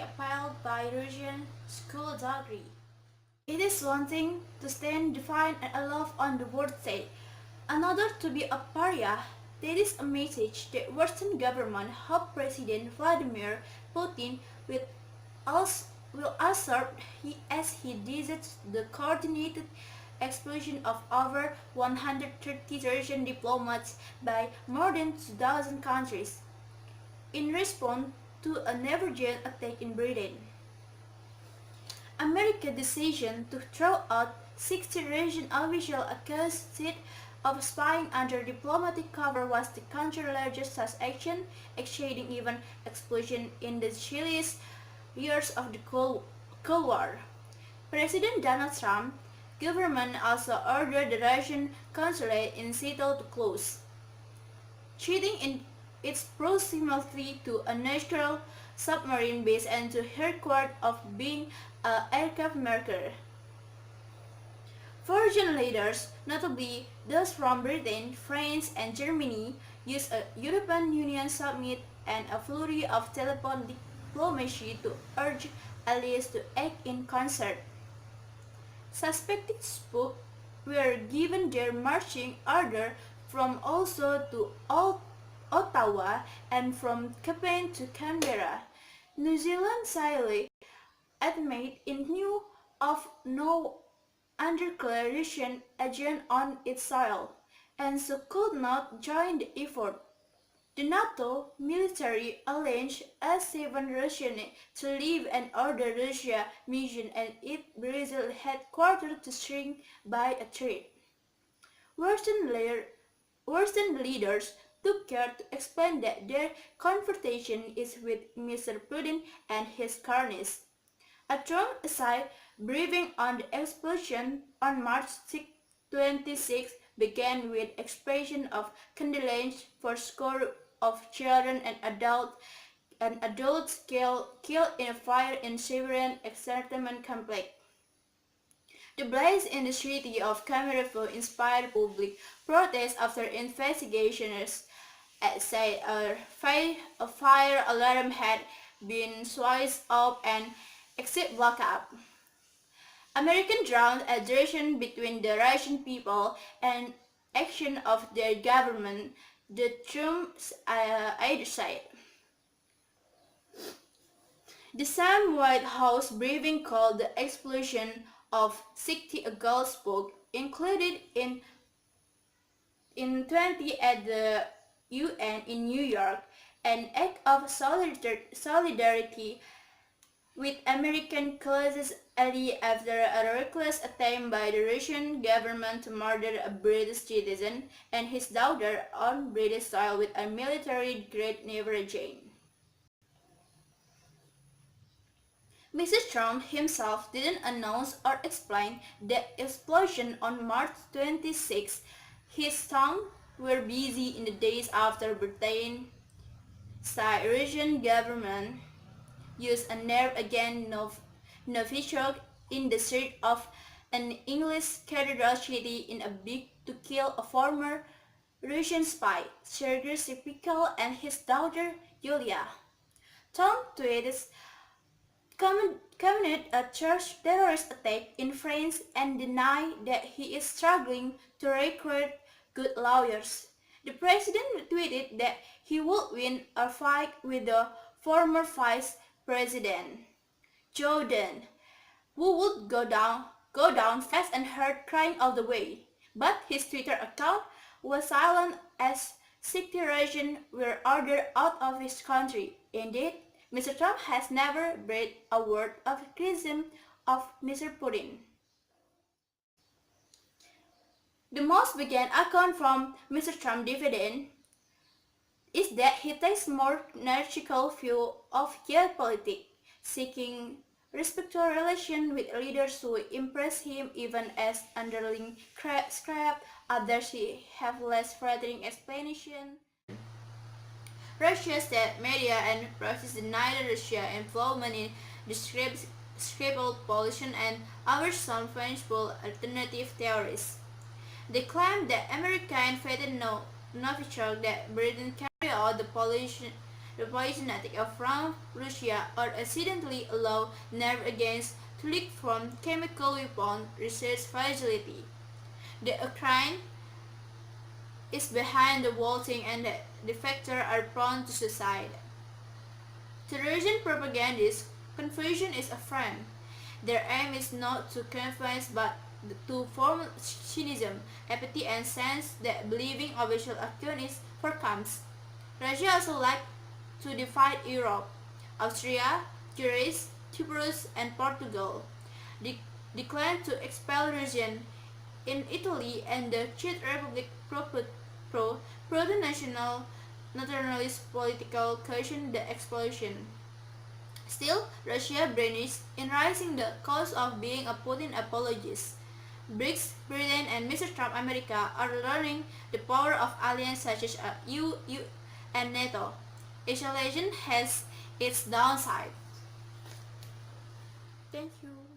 upheld by Russian skullduggery. It is one thing to stand defiant and aloof on the world stage, another to be a pariah. That is a message that Western government hope President Vladimir Putin will assert as he desires the coordinated expulsion of over 130 Russian diplomats by more than 2,000 countries in response to a never-jailed attack in Britain. America's decision to throw out 60 Russian officials accused of spying under diplomatic cover was the country's largest such action, exceeding even explosion in the chilliest years of the Cold War. President Donald Trump's government also ordered the Russian consulate in Seattle to close, citing in its proximity to a natural submarine base and to record of being an aircraft maker. Foreign leaders, notably those from Britain, France, and Germany, used a European Union summit and a flurry of telephone diplomacy to urge allies to act in concert. Suspected spooks were given their marching order from Oslo to Ottawa and from Cape to Canberra. New Zealand silently admitted it knew of no undeclared Russian agent on its soil, and so could not join the effort. The NATO military alliance asked 7 Russians to leave and ordered Russia mission and its Brazil headquarters to shrink by a third. Western leaders took care to explain that their confrontation is with Mr. Putin and his cronies. A Trump aside briefing on the explosion on March 26 began with expression of condolence for scores of children and adults killed in a fire in Syrian settlement complex. The blaze in the city of Cameroon inspired public protest after investigators said a fire alarm had been switched off and exit blackout. American drowned aggression between the Russian people and action of their government, the Trump's aide said. The same White House briefing called the explosion of 60 Eagle spoke included in 20 at the UN in New York, an act of solidarity with American closest ally after a reckless attempt by the Russian government to murder a British citizen and his daughter on British soil with a military-grade naval agent. Mr. Trump himself didn't announce or explain the explosion on March 26. His tongue were busy in the days after Britain, the Russian government used a nerve against Novichok in the search of an English cathedral city in a bid to kill a former Russian spy, Sergei Skripal, and his daughter Yulia. Tom tweeted commented a church terrorist attack in France and denied that he is struggling to recruit good lawyers. The president tweeted that he would win a fight with the former vice president, Jordan, who would go down fast and heard crying all the way. But his Twitter account was silent as 60 Russians were ordered out of his country. Indeed, Mr. Trump has never breathed a word of criticism of Mr. Putin. The most began account from Mr. Trump dividend is that he takes more narcissical view of geopolitics, seeking respectful relations with leaders who impress him even as underling scrap others have less flattering explanation. Russia's state media and process denied Russia's involvement in the Skripal pollution and other some fanciful alternative theories. They claim that America invited Novichok that Britain carry out the revolutionary from Russia or accidentally allow nerve against to leak from chemical weapon research facility. The Ukraine is behind the whole thing and the defectors are prone to suicide. Terrorism propagandists' confusion is apparent. Their aim is not to convince but to form cynicism, apathy and sense that believing official action is forecomes. Russia also likes to divide Europe. Austria, Greece, Cyprus and Portugal declined to expel Russians in Italy and the Czech Republic pro-national nationalist political caution the expulsion. Still, Russia brandished in raising the cost of being a Putin apologist. BRICS, Britain and Mr. Trump America are learning the power of alliances such as EU and NATO. Isolation has its downside. Thank you.